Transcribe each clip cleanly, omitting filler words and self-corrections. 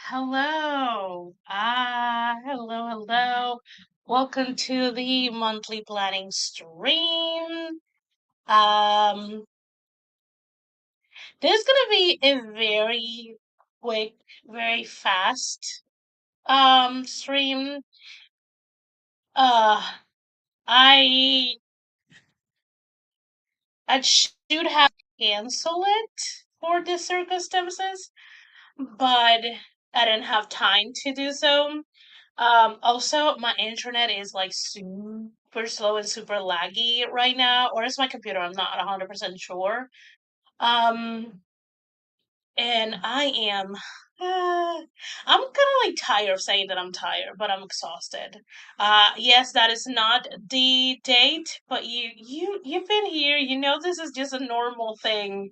Hello. Hello. Welcome to the monthly planning stream. Um, this is gonna be a very quick, very fast stream. Uh, I I should have canceled it for the circumstances, but I didn't have time to do so. Also, my internet is like super slow and super laggy right now, or it's my computer. I'm not 100% sure. Um, and I am. I'm kind of like tired of saying that I'm tired, but I'm exhausted. Yes, that is not the date, but you've been here. You know this is just a normal thing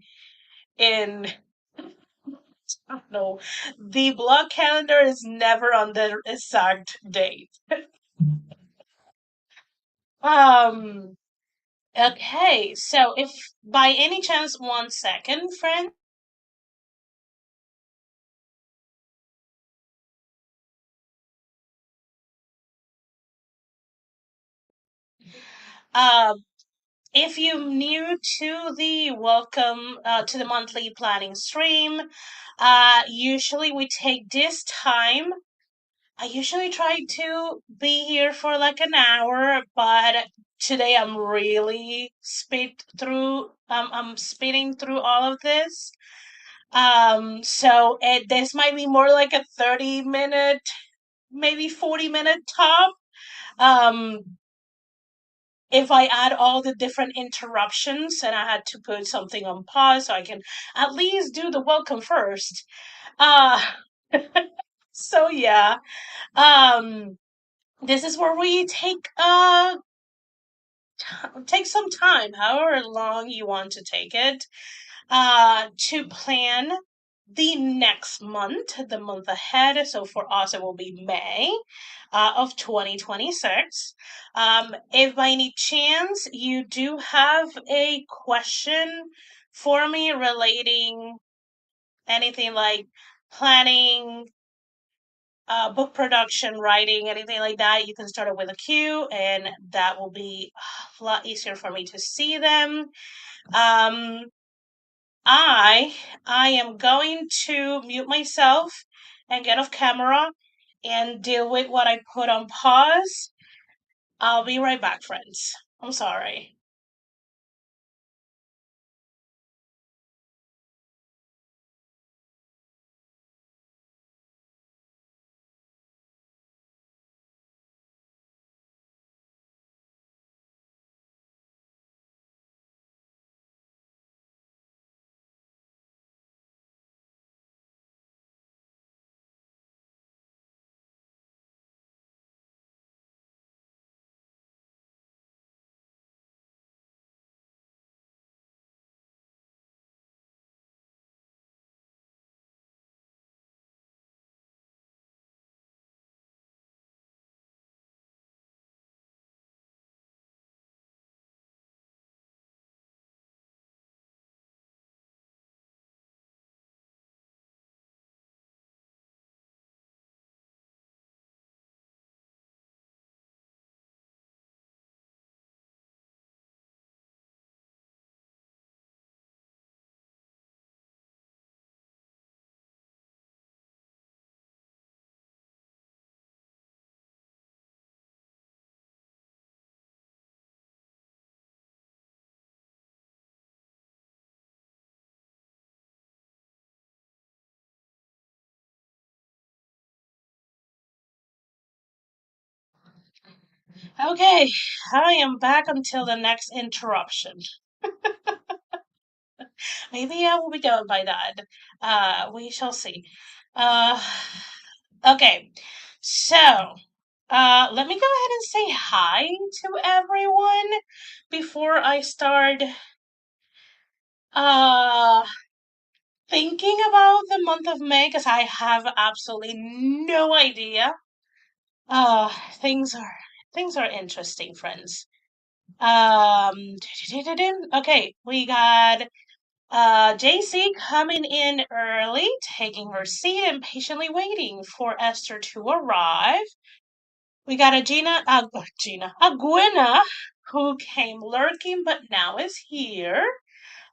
in. No, the block calendar is never on the exact date. Um. Okay, so if by any chance, 1 second, friend, uh, if you're new to the welcome to the monthly planning stream, usually we take this time. I usually try to be here for like an hour, but today I'm speeding through all of this. This might be more like a 30-minute, maybe 40-minute top. Um, if I add all the different interruptions and I had to put something on pause so I can at least do the welcome first. Uh, so yeah. Um, this is where we take some time, however long you want to take it, to plan the next month, the month ahead. So for us, it will be May of 2026. If by any chance you do have a question for me relating anything like planning, book production, writing, anything like that, you can start it with a Q, and that will be a lot easier for me to see them. Um, I I am going to mute myself and get off camera and deal with what I put on pause. I'll be right back, friends. I'm sorry. Okay, I am back until the next interruption. Maybe I will be done by that. We shall see. Uh, okay, so let me go ahead and say hi to everyone before I start uh thinking about the month of May because I have absolutely no idea. Uh, things are things are interesting, friends. Um, okay, we got JC coming in early, taking her seat and patiently waiting for Esther to arrive. We got a Gwenna, who came lurking but now is here.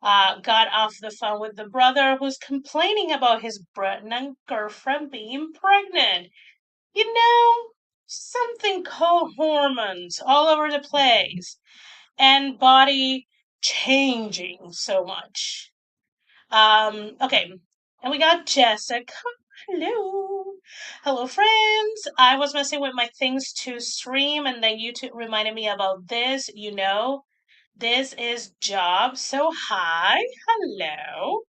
Got off the phone with the brother who's complaining about his pregnant girlfriend being pregnant. You know, something called hormones all over the place and body changing so much. Okay. And we got Jessica. Hello. Hello, friends. I was messing with my things to stream, and then YouTube reminded me about this. This is Job. So, hi. Hello.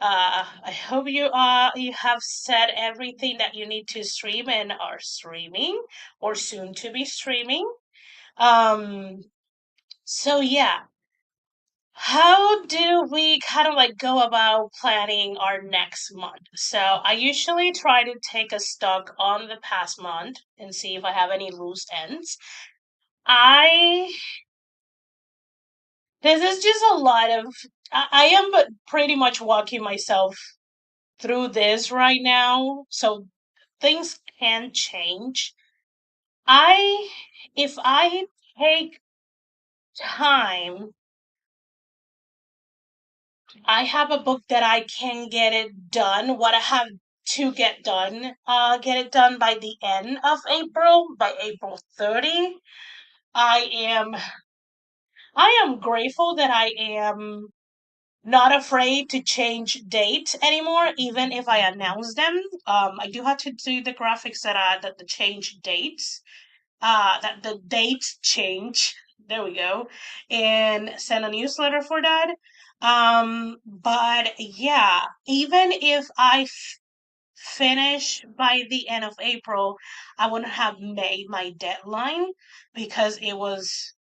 I hope you have said everything that you need to stream and are streaming or soon to be streaming. Um, so yeah, how do we kind of like go about planning our next month? So I usually try to take a stock on the past month and see if I have any loose ends. I This is just a lot of I am pretty much walking myself through this right now, so things can change. I If I take time, I have a book that I can get it done. What I have to get it done by the end of April, by April 30. I am I am grateful that I am not afraid to change dates anymore, even if I announce them. I do have to do the graphics that the change dates, that the dates change. There we go, and send a newsletter for that. But yeah, even if finish by the end of April, I wouldn't have made my deadline because it was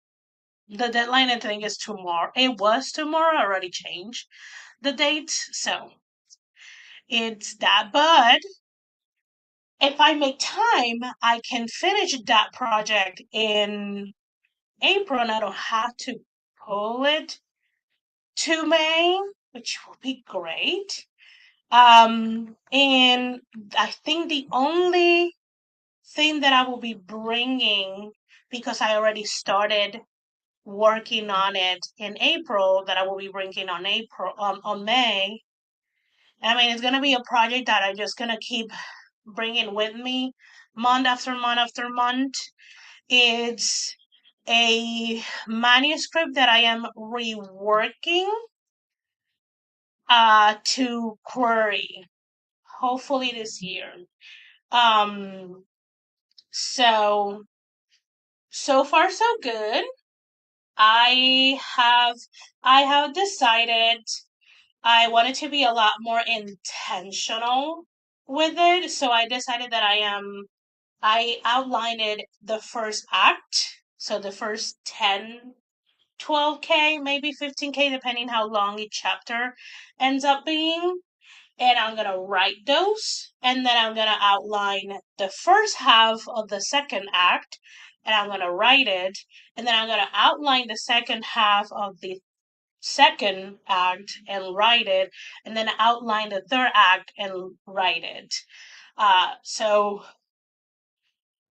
the deadline. I think is tomorrow. It was tomorrow. I already changed the date, so it's that. But if I make time, I can finish that project in April and I don't have to pull it to May, which will be great. And I think the only thing that I will be bringing, because I already started working on it in April, that I will be bringing on on May. I mean, it's gonna be a project that I'm just gonna keep bringing with me month after month after month. It's a manuscript that I am reworking to query, hopefully this year. Um, so so far so good. I have I have decided I wanted to be a lot more intentional with it, so I decided that I outlined it the first act, so the first 10 12K, maybe 15K, depending how long each chapter ends up being. And I'm gonna write those, and then I'm gonna outline the first half of the second act, and I'm gonna write it, and then I'm gonna outline the second half of the second act and write it, and then outline the third act and write it. So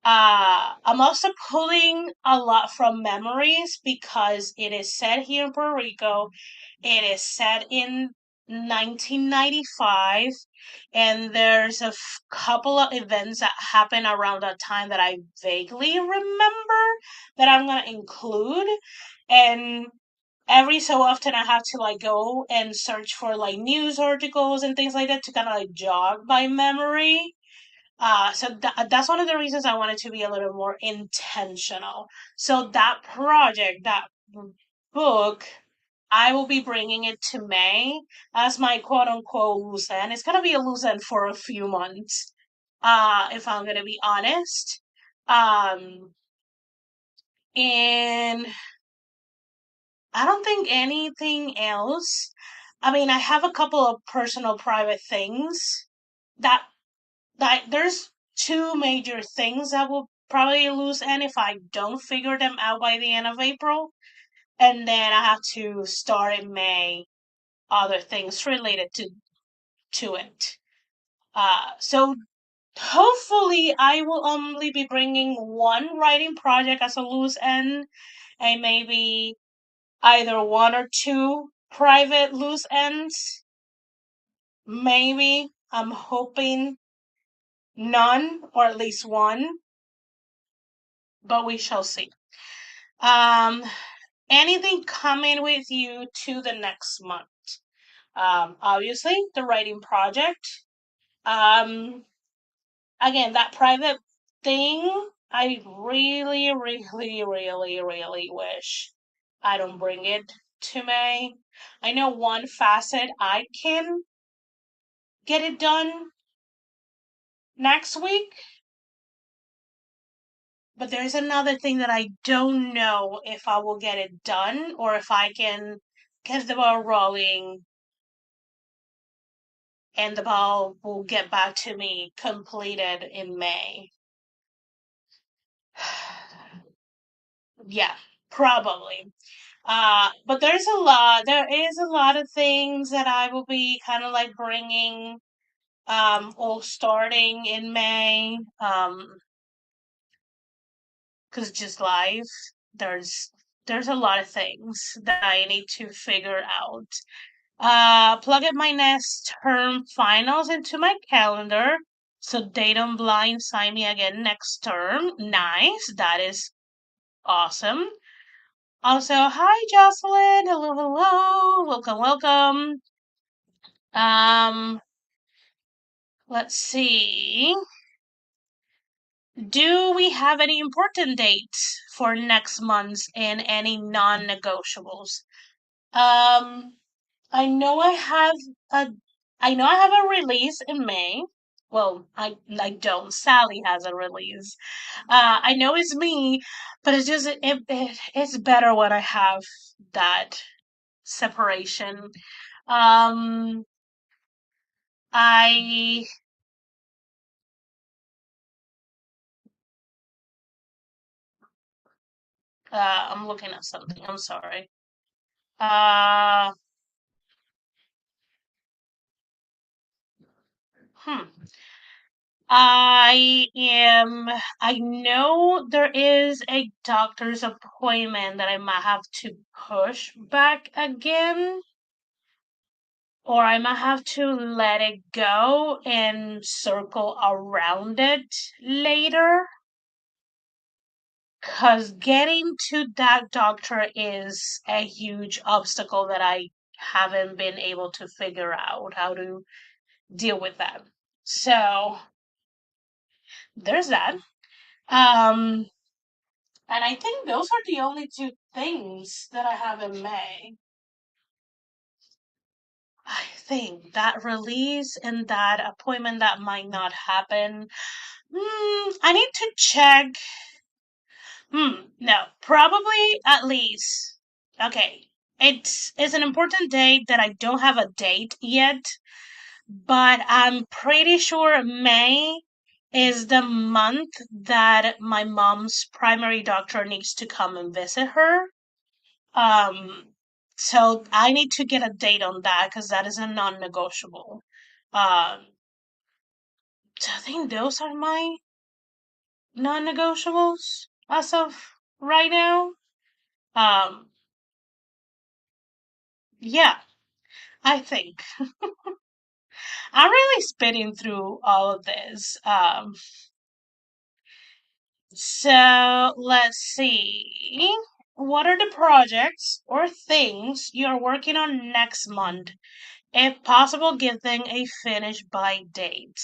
I'm also pulling a lot from memories because it is set here in Puerto Rico. It is set in 1995, and there's couple of events that happen around that time that I vaguely remember that I'm gonna include. And every so often I have to like go and search for like news articles and things like that to kind of like jog my memory. That's one of the reasons I wanted to be a little more intentional. So that project, that book, I will be bringing it to May as my quote unquote loose end. It's gonna be a loose end for a few months, if I'm gonna be honest. Um, and I don't think anything else. I mean, I have a couple of personal private things that there's two major things that will probably lose and if I don't figure them out by the end of April. And then I have to start in May other things related to it. So hopefully I will only be bringing one writing project as a loose end, and maybe either one or two private loose ends. Maybe I'm hoping none or at least one, but we shall see. Um, Anything coming with you to the next month? Obviously, the writing project. Um, Again, that private thing, I really, really, really, really wish I don't bring it to May. I know one facet I can get it done next week, but there's another thing that I don't know if I will get it done or if I can get the ball rolling and the ball will get back to me completed in May. Yeah, probably. But there is a lot of things that I will be kind of like bringing, all starting in May. Cause just life, there's, there's a lot of things that I need to figure out. Plug in my next term finals into my calendar. So they don't blindside me again next term. Nice. That is awesome. Also, hi Jocelyn. Hello, hello. Welcome, welcome. Um, let's see. Do we have any important dates for next month and any non-negotiables? Um, I know I have a I know I have a release in May. Well, I don't. Sally has a release. I know it's me, but it's just it's better when I have that separation. Um, I I'm looking at something. I'm sorry. Uh, hmm. I know there is a doctor's appointment that I might have to push back again, or I might have to let it go and circle around it later. Because getting to that doctor is a huge obstacle that I haven't been able to figure out how to deal with that. So there's that. Um, And I think those are the only two things that I have in May. I think that release and that appointment that might not happen. I need to check. No, probably at least. Okay, it's an important date that I don't have a date yet, but I'm pretty sure May is the month that my mom's primary doctor needs to come and visit her. Um, so I need to get a date on that because that is a non-negotiable. Um, so I think those are my non-negotiables as of right now. Um, yeah, I think I'm really spitting through all of this. So let's see. What are the projects or things you're working on next month? If possible, give them a finish by date.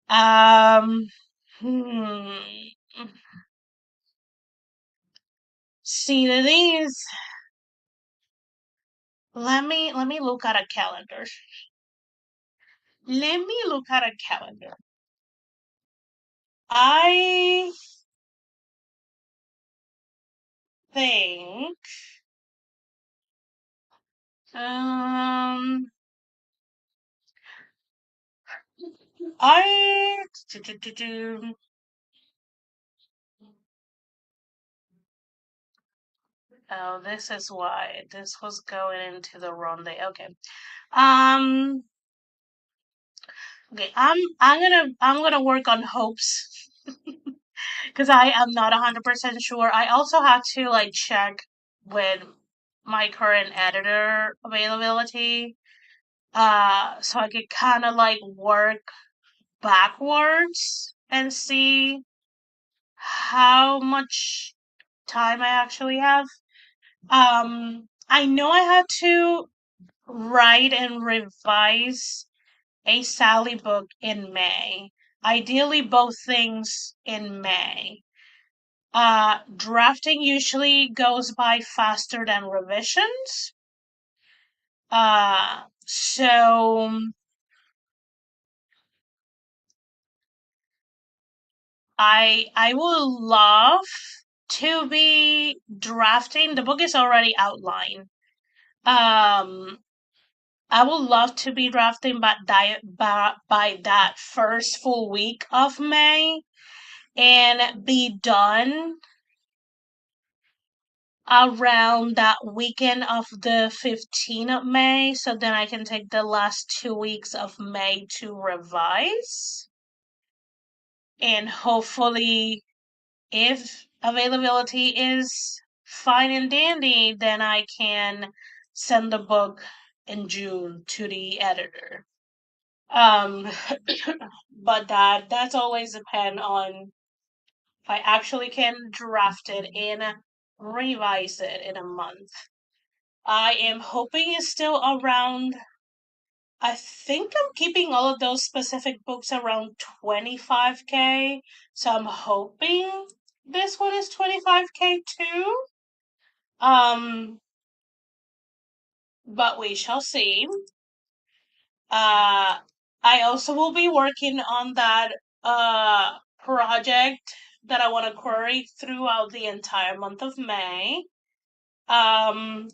Um, hmm. See, the thing is, let me look at a calendar. Let me look at a calendar. I think, um, I, Oh, this is why this was going into the wrong day. Okay. Um. Okay. I'm gonna work on hopes because I am not 100% sure. I also have to like check with my current editor availability. So I could kind of like work backwards and see how much time I actually have. I know I had to write and revise a Sally book in May. Ideally, both things in May. Drafting usually goes by faster than revisions. So I would love to be drafting. The book is already outlined. Um, I would love to be drafting by that first full week of May and be done around that weekend of the 15th of May. So then I can take the last 2 weeks of May to revise. And hopefully, if availability is fine and dandy, then I can send the book in June to the editor. Um, but that's always depend on if I actually can draft it and revise it in a month. I am hoping it's still around. I think I'm keeping all of those specific books around 25K. So I'm hoping this one is 25K too. Um, but we shall see. Uh, I also will be working on that project that I want to query throughout the entire month of May. Um,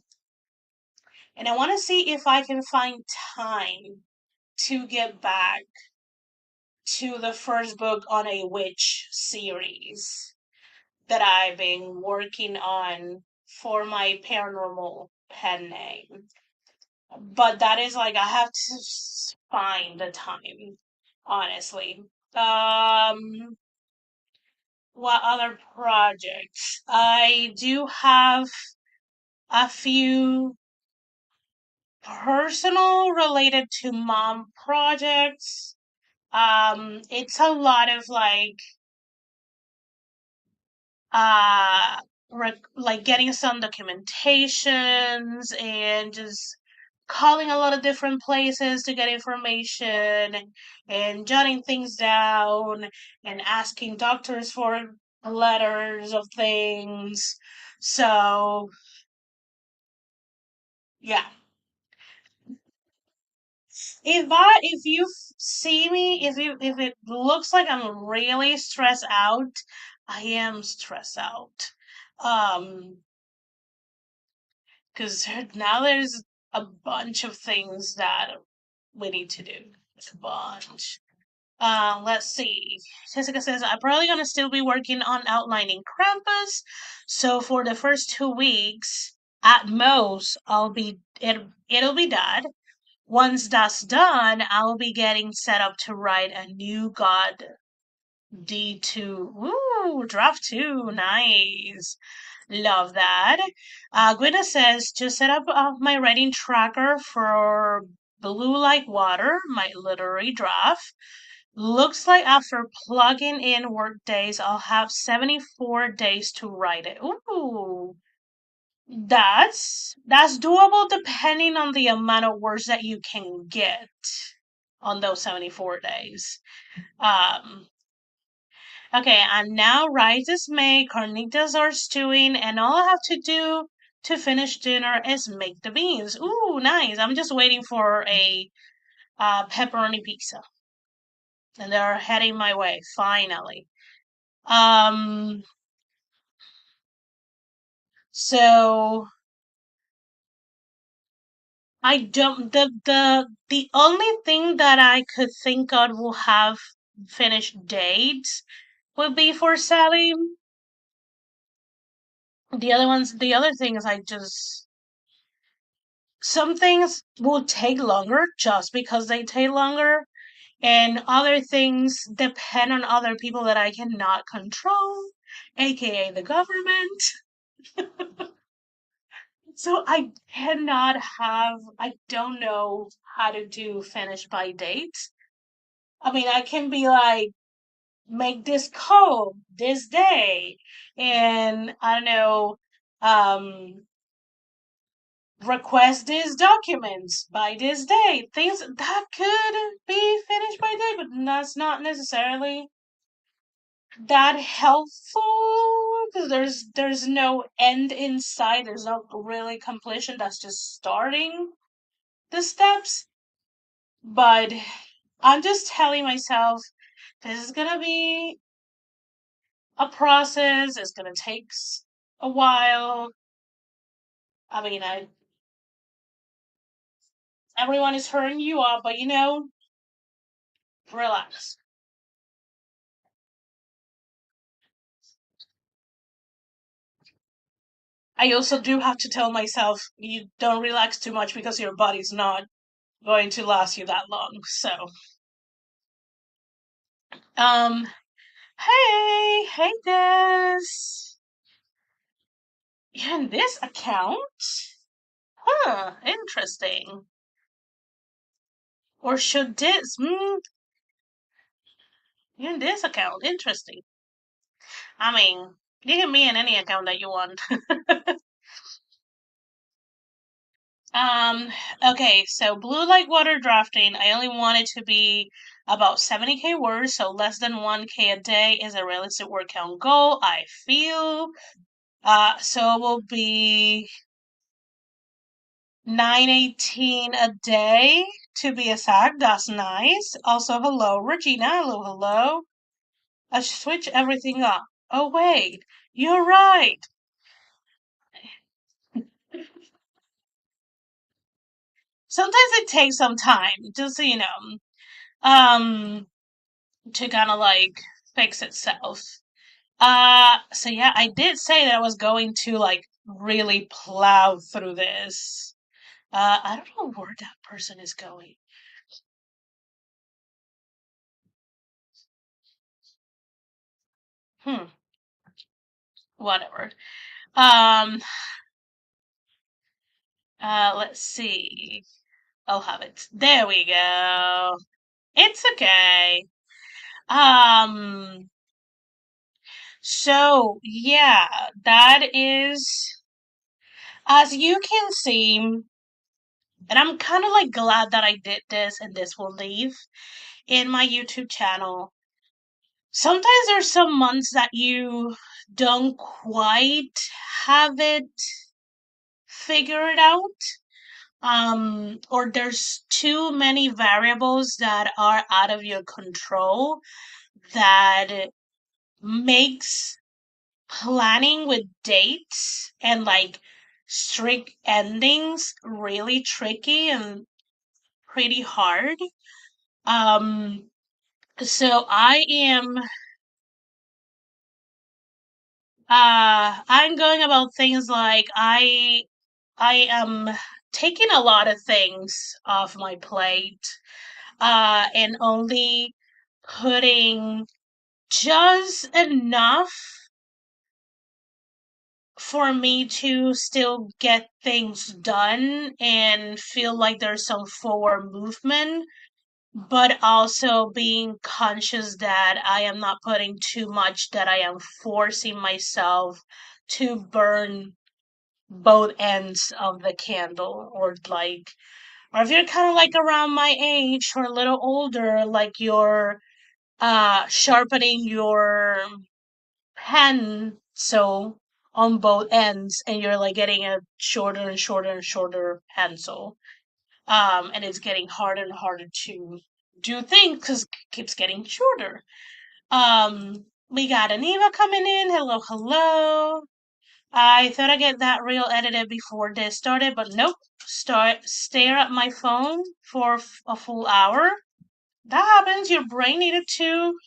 and I want to see if I can find time to get back to the first book on a witch series that I've been working on for my paranormal pen name. But that is like I have to find the time, honestly. Um, what other projects? I do have a few personal related to mom projects. It's a lot of uh like getting some documentations and just calling a lot of different places to get information and jotting things down and asking doctors for letters of things. So yeah, if you see me, if it looks like I'm really stressed out, I am stressed out. Um, because now there's a bunch of things that we need to do. It's a bunch. Let's see. Jessica says I'm probably gonna still be working on outlining Krampus. So for the first 2 weeks, at most, it'll be done. Once that's done, I'll be getting set up to write a new God D2. Woo, draft two, nice. Love that. Gwyneth says, just set up my writing tracker for Blue Like Water, my literary draft. Looks like after plugging in work days, I'll have 74 days to write it. Ooh, that's doable depending on the amount of words that you can get on those 74 days. Um, Okay, and now rice is made, carnitas are stewing, and all I have to do to finish dinner is make the beans. Ooh, nice. I'm just waiting for a pepperoni pizza. And they're heading my way, finally. Um, so I don't the only thing that I could think of will have finished dates would be for Sally. The other thing is I just, some things will take longer just because they take longer, and other things depend on other people that I cannot control, aka the government. So I don't know how to do finish by date. I mean, I can be like, make this code this day, and I don't know, um, request these documents by this day. Things that could be finished by day, but that's not necessarily that helpful because there's no end in sight. There's no really completion. That's just starting the steps. But I'm just telling myself this is gonna be a process. It's gonna take a while. I mean, everyone is hurting you up, but relax. I also do have to tell myself you don't relax too much because your body's not going to last you that long. So, um, hey, Des. You're in this account? Huh, interesting. Or should this? You're in this account. Interesting. I mean, you can be in any account that you want. Um, okay, so blue like water drafting, I only want it to be about 70K words, so less than 1K a day is a realistic word count goal, I feel. So it will be 918 a day to be exact. That's nice. Also, hello, Regina. Hello, hello. I should switch everything up. Oh, wait, you're right. Sometimes it takes some time, just so you know, um, to kind of like fix itself. So yeah, I did say that I was going to like really plow through this. I don't know where that person is going. Hmm, whatever. Um, let's see. I'll have it. There we go. It's okay. Um, so yeah, that is, as you can see, and I'm kind of like glad that I did this and this will leave in my YouTube channel. Sometimes there's some months that you don't quite have it figured out. Or there's too many variables that are out of your control that makes planning with dates and like strict endings really tricky and pretty hard. Um, so I'm going about things like I am taking a lot of things off my plate, and only putting just enough for me to still get things done and feel like there's some forward movement, but also being conscious that I am not putting too much, that I am forcing myself to burn both ends of the candle, or if you're kind of like around my age or a little older, like you're sharpening your pen so on both ends and you're like getting a shorter and shorter and shorter pencil, and it's getting harder and harder to do things because it keeps getting shorter. We got Aniva coming in. Hello, hello. I thought I'd get that reel edited before this started, but nope. Stare at my phone for a full hour. That happens. Your brain needed to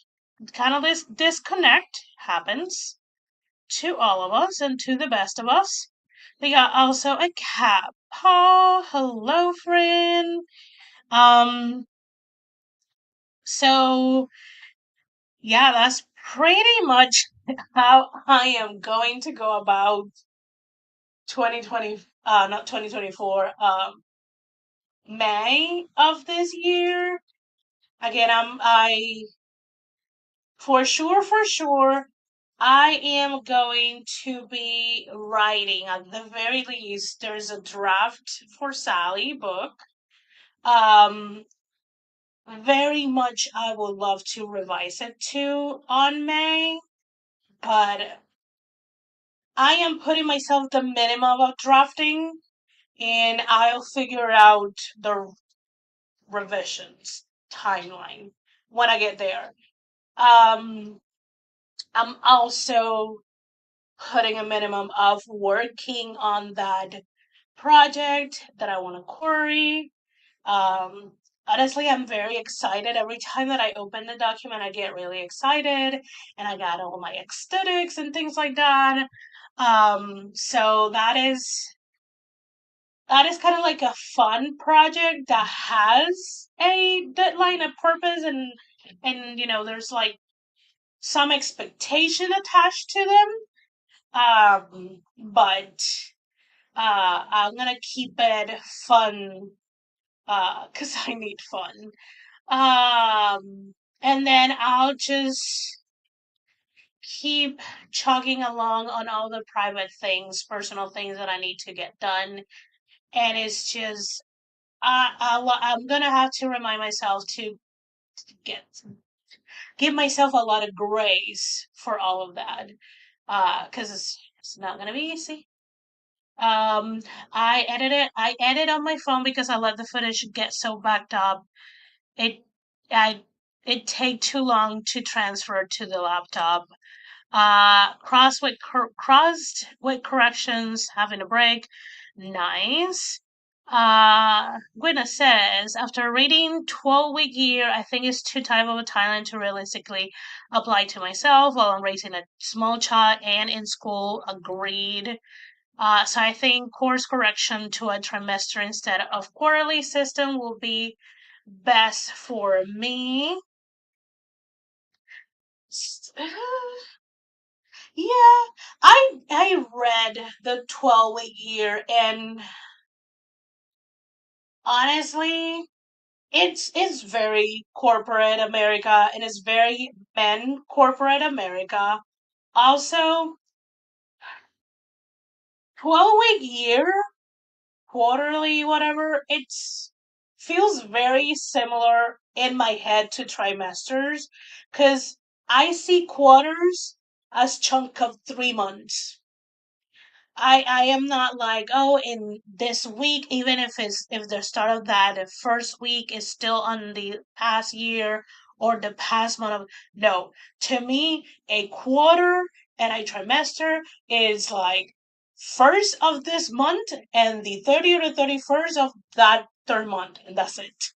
kind of disconnect. Happens. to all of us and to the best of us. We got also a cat paw. Hello, friend. Um, so yeah, that's pretty much how I am going to go about 2020, not 2024, May of this year. Again, for sure, I am going to be writing at the very least. There's a draft for Sally book. Um, very much I would love to revise it too on May, but I am putting myself the minimum of drafting and I'll figure out the revisions timeline when I get there. Um, I'm also putting a minimum of working on that project that I want to query. Um, honestly, I'm very excited. Every time that I open the document, I get really excited and I got all my aesthetics and things like that. So that is kind of like a fun project that has a deadline, a purpose, and there's like some expectation attached to them. But I'm gonna keep it fun, cause I need fun. And then I'll just keep chugging along on all the private things, personal things that I need to get done. And it's just, I'm gonna have to remind myself to get give myself a lot of grace for all of that, because it's not gonna be easy. Um, I edit on my phone because I let the footage get so backed up. It I it take too long to transfer to the laptop. Crossed with corrections, having a break. Nice. Gwynna says, after reading 12-week year, I think it's too tight of a timeline to realistically apply to myself while I'm raising a small child and in school. Agreed. So I think course correction to a trimester instead of quarterly system will be best for me. Yeah, I read the 12-week year and honestly, it's very corporate America and it's very men corporate America. Also, 12-week year, quarterly, whatever, it's feels very similar in my head to trimesters because I see quarters as chunk of 3 months. I am not like, oh, in this week, even if the start of that first week is still on the past year or the past month of, no. To me, a quarter and a trimester is like first of this month and the 30th or 31st of that third month, and that's it.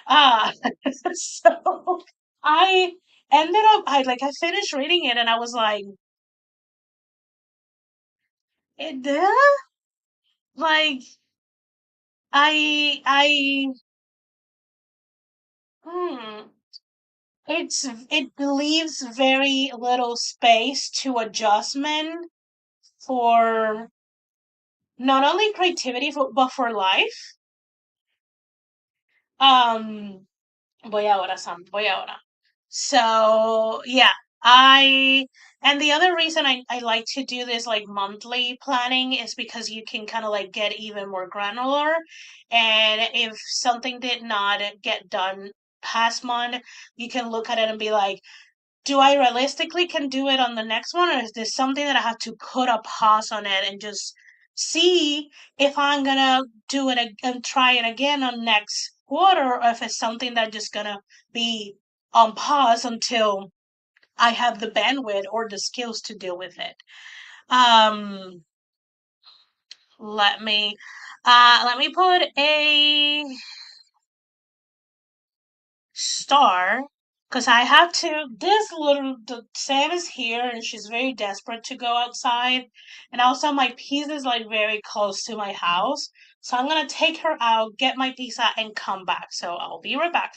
Ah, so I I finished reading it and I was like, it like I hmm, it leaves very little space to adjustment for not only creativity but for life. Um, voy ahora, Sam, voy ahora. So yeah, I and the other reason I like to do this like monthly planning is because you can kind of like get even more granular. And if something did not get done past month, you can look at it and be like, do I realistically can do it on the next one, or is this something that I have to put a pause on it and just see if I'm gonna do it and try it again on next quarter, or if it's something that just gonna be on pause until I have the bandwidth or the skills to deal with it. Um, let me let me put a star Because I have to, this little, Sam is here and she's very desperate to go outside. And also, my pizza is like very close to my house. So I'm going to take her out, get my pizza, and come back. So I'll be right back.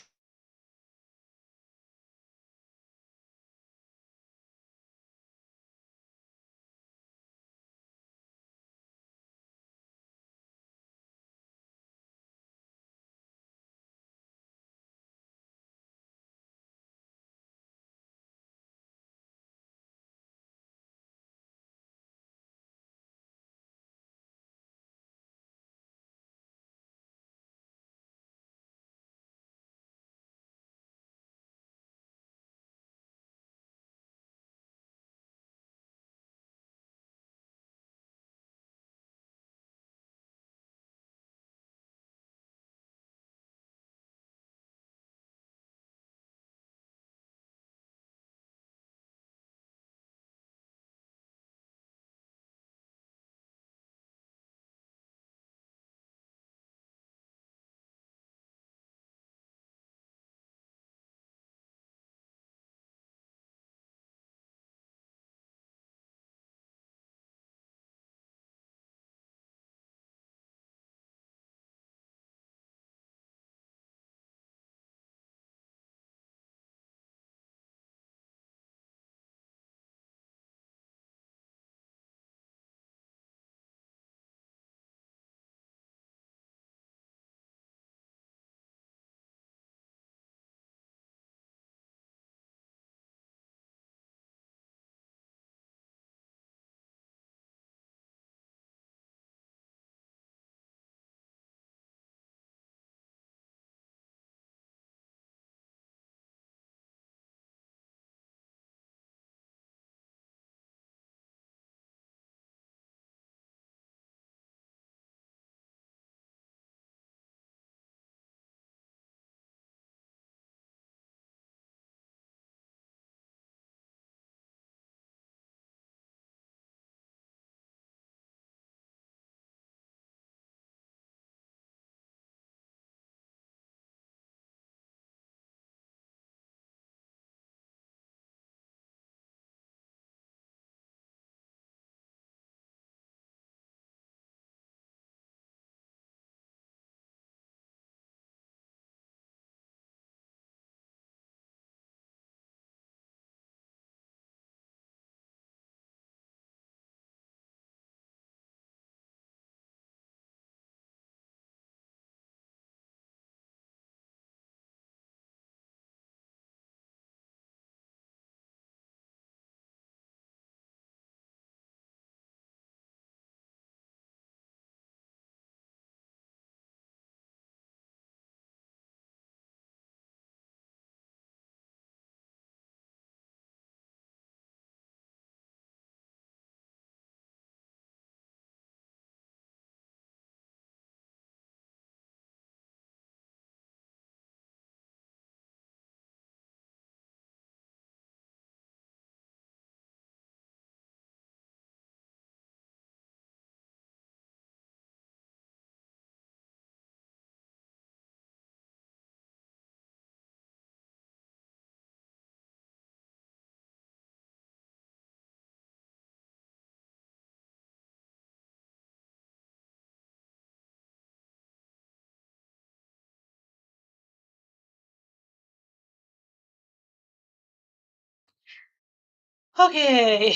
Okay.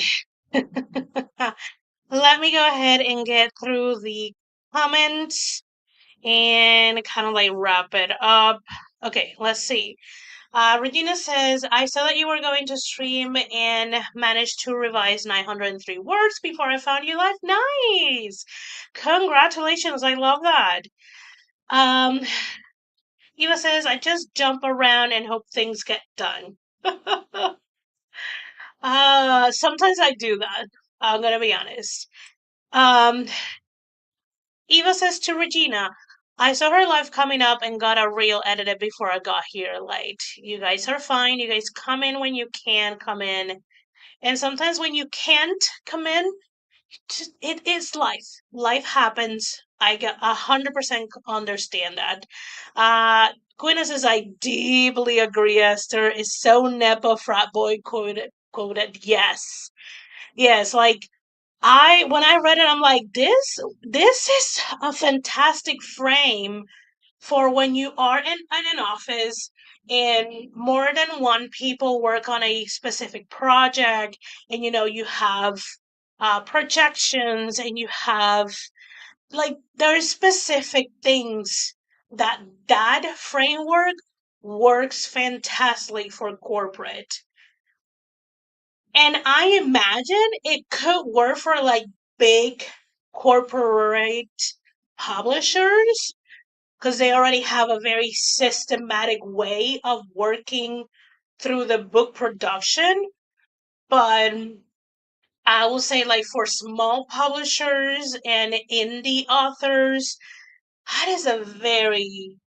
Let me go ahead and get through the comments and kind of like wrap it up. Okay, let's see. Regina says, I saw that you were going to stream and managed to revise 903 words before I found you live. Nice! Congratulations, I love that. Um, Eva says, I just jump around and hope things get done. Sometimes I do that. I'm gonna be honest. Um, Eva says to Regina, I saw her live coming up and got a reel edited before I got here late. You guys are fine. You guys come in when you can come in. And sometimes when you can't come in, it is life. Life happens. I get 100% understand that. Uh, Quinna says, I deeply agree, Esther. Is so nepo frat boy quoted. Yes. Yes, like when I read it, I'm like, this is a fantastic frame for when you are in an office and more than one people work on a specific project, and you have projections, and you have, like, there are specific things that framework works fantastically for corporate. And I imagine it could work for like big corporate publishers because they already have a very systematic way of working through the book production. But I will say, like, for small publishers and indie authors, that is a very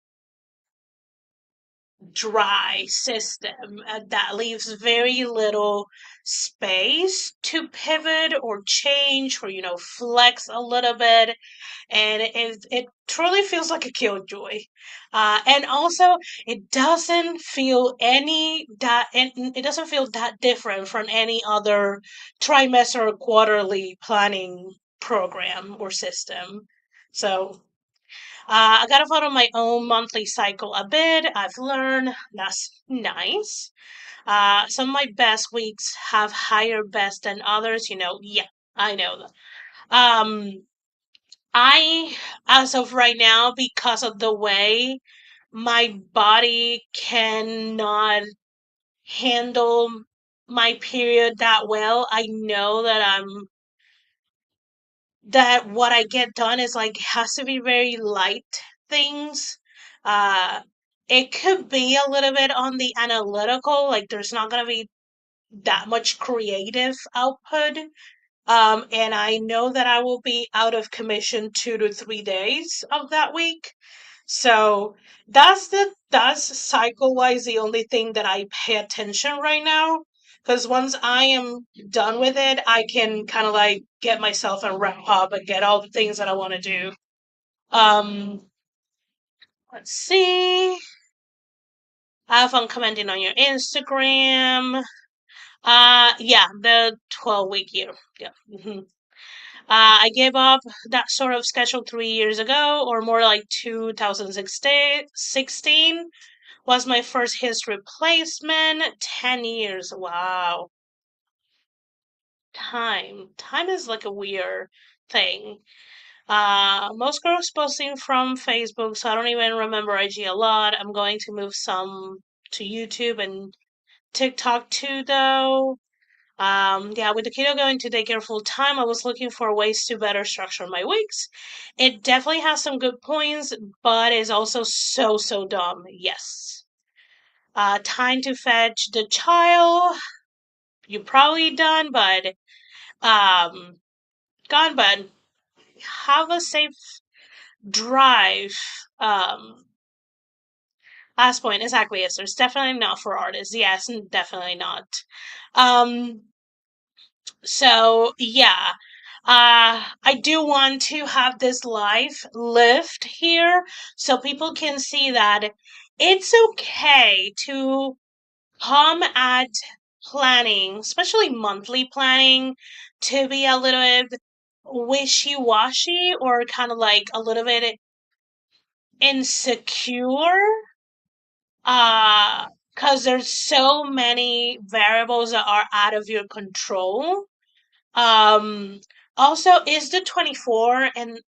dry system that leaves very little space to pivot or change or flex a little bit, and it truly feels like a killjoy. And also, it doesn't feel that different from any other trimester or quarterly planning program or system. So I got to follow my own monthly cycle a bit. I've learned that's nice. Some of my best weeks have higher best than others. Yeah, I know that. I, as of right now, because of the way my body cannot handle my period that well, I know that what I get done is like has to be very light things. Uh, it could be a little bit on the analytical, like there's not gonna be that much creative output. And I know that I will be out of commission 2 to 3 days of that week. So that's cycle wise the only thing that I pay attention right now. Because once I am done with it, I can kind of like get myself and wrap up and get all the things that I want to do. Um, let's see. Have fun commenting on your Instagram. Yeah, the 12-week year. Yeah. I gave up that sort of schedule 3 years ago, or more like 2016 was my first his replacement. 10 years. Wow. Time is like a weird thing. Most girls posting from Facebook, so I don't even remember IG a lot. I'm going to move some to YouTube and TikTok too, though. Yeah, with the kiddo going to daycare full time, I was looking for ways to better structure my weeks. It definitely has some good points, but is also so dumb. Yes. Time to fetch the child. You're probably done, but um, gone. But have a safe drive. Um, Last point, exactly. Yes, there's definitely not for artists. Yes, definitely not. Um, So yeah, I do want to have this life lived here so people can see that it's okay to come at planning, especially monthly planning, to be a little bit wishy-washy or kind of like a little bit insecure. Because there's so many variables that are out of your control. Um, Also, is the 24, and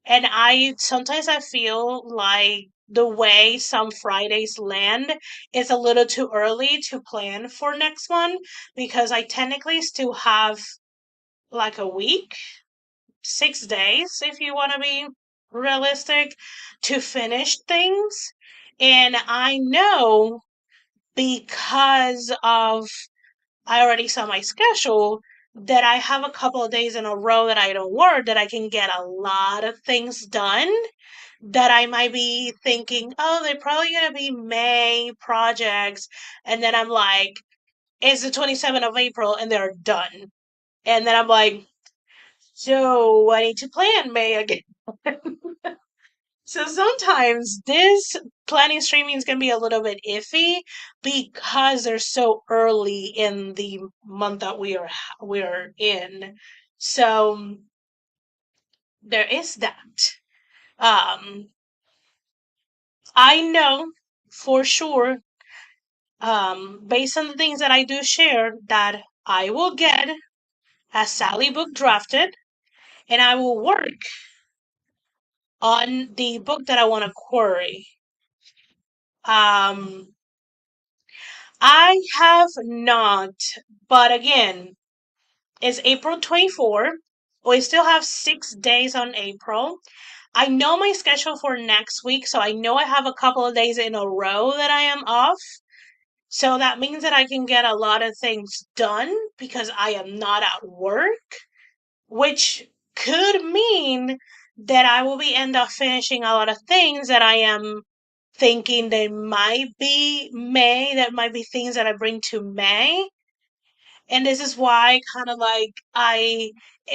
I feel like the way some Fridays land is a little too early to plan for next one because I technically still have like a week, 6 days if you want to be realistic, to finish things. And I know because of I already saw my schedule that I have a couple of days in a row that I don't work, that I can get a lot of things done that I might be thinking, oh, they're probably going to be May projects. And then I'm like, it's the 27th of April and they're done. And then I'm like, So I need to plan May again. So sometimes this planning streaming can be a little bit iffy because they're so early in the month that we're in. So there is that. Um, I know for sure, based on the things that I do share, that I will get a Sally book drafted and I will work on the book that I want to query. Um, I have not, but again, it's April 24. We still have 6 days on April. I know my schedule for next week, so I know I have a couple of days in a row that I am off. So that means that I can get a lot of things done because I am not at work, which could mean that I will be end up finishing a lot of things that I am thinking they might be May, that might be things that I bring to May. And this is why kind of like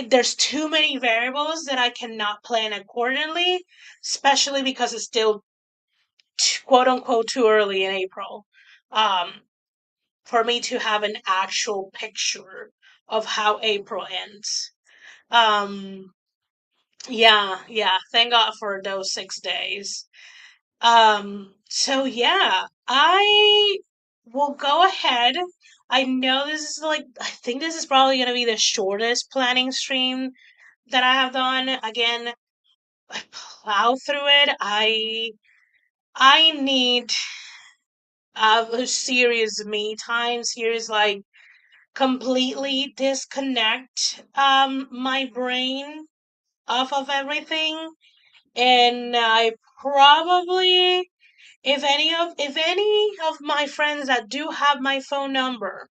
there's too many variables that I cannot plan accordingly, especially because it's still quote unquote too early in April. Um, for me to have an actual picture of how April ends. Um, yeah, yeah. Thank God for those 6 days. So yeah, I will go ahead. I know this is like, I think this is probably going to be the shortest planning stream that I have done. Again, I plow through it. I need a serious me time, serious like completely disconnect my brain off of everything. And I probably, if any of my friends that do have my phone number,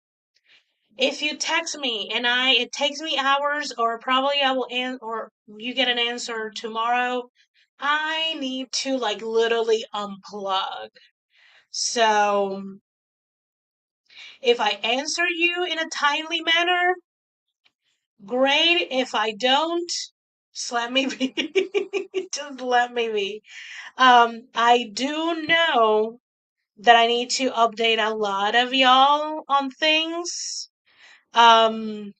if you text me and it takes me hours, or probably I will or you get an answer tomorrow, I need to like literally unplug. So if I answer you in a timely manner, great. If I don't, just let me be. Just let me be. I do know that I need to update a lot of y'all on things. Um,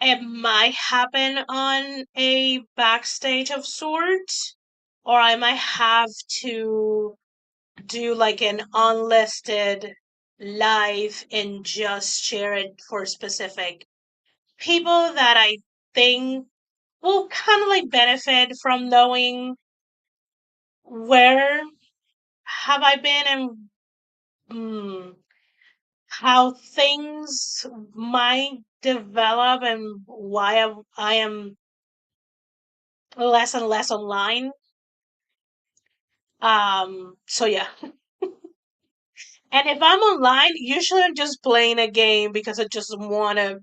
it might happen on a backstage of sorts, or I might have to do like an unlisted live and just share it for specific people that I think will kind of like benefit from knowing where have I been and how things might develop and why I am less and less online. So yeah. And if I'm online, usually I'm just playing a game because I just want to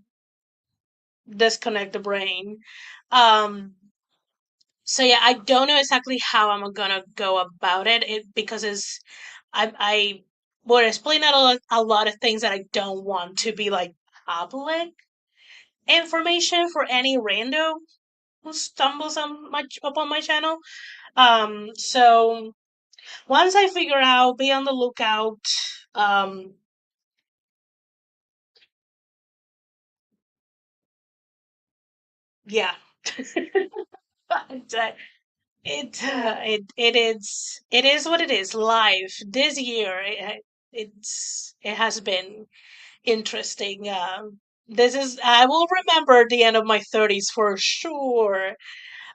disconnect the brain. Um, so yeah, I don't know exactly how I'm gonna go about it because I would explain a lot of things that I don't want to be like public information for any rando who stumbles upon my channel. So once I figure out, be on the lookout. Um, yeah. It, it is what it is. Life this year, it has been interesting. This is I will remember the end of my 30s for sure.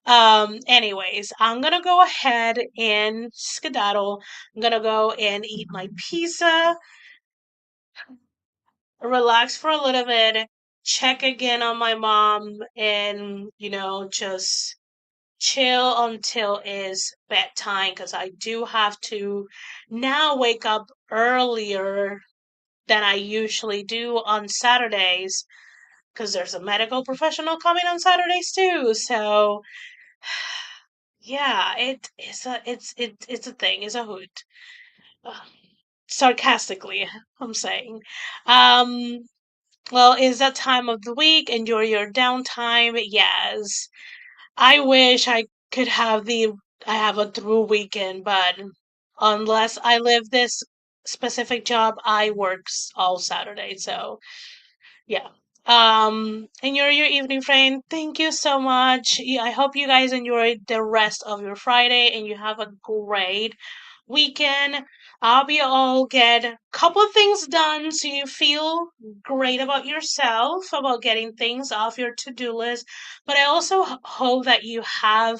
Anyways, I'm gonna go ahead and skedaddle. I'm gonna go and eat my pizza, relax for a little bit, check again on my mom, and just chill until it's bedtime because I do have to now wake up earlier than I usually do on Saturdays because there's a medical professional coming on Saturdays too. So yeah, it's a thing. It's a hoot. Uh, Sarcastically, I'm saying. Um, Well, is that time of the week? Enjoy your downtime. Yes. I wish I could I have a through weekend, but unless I live this specific job, I work all Saturday. So, yeah. Enjoy your evening, friend. Thank you so much. I hope you guys enjoyed the rest of your Friday and you have a great weekend. I hope you all get a couple of things done so you feel great about yourself, about getting things off your to-do list. But I also hope that you have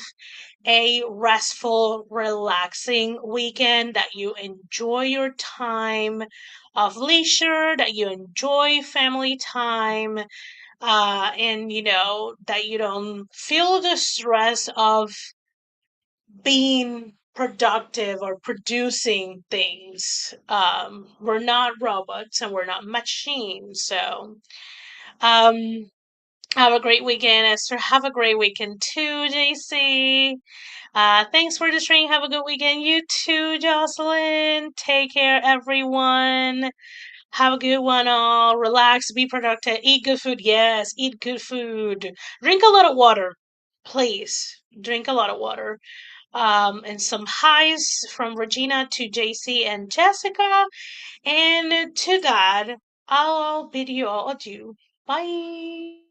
a restful, relaxing weekend, that you enjoy your time of leisure, that you enjoy family time, and that you don't feel the stress of being productive or producing things. We're not robots and we're not machines. So, um, have a great weekend, Esther. Have a great weekend too, JC. Thanks for the stream. Have a good weekend. You too, Jocelyn. Take care, everyone. Have a good one, all. Relax, be productive, eat good food. Yes, eat good food. Drink a lot of water, please. Drink a lot of water. And some highs from Regina to JC and Jessica. And to God, I'll bid you all adieu. Bye.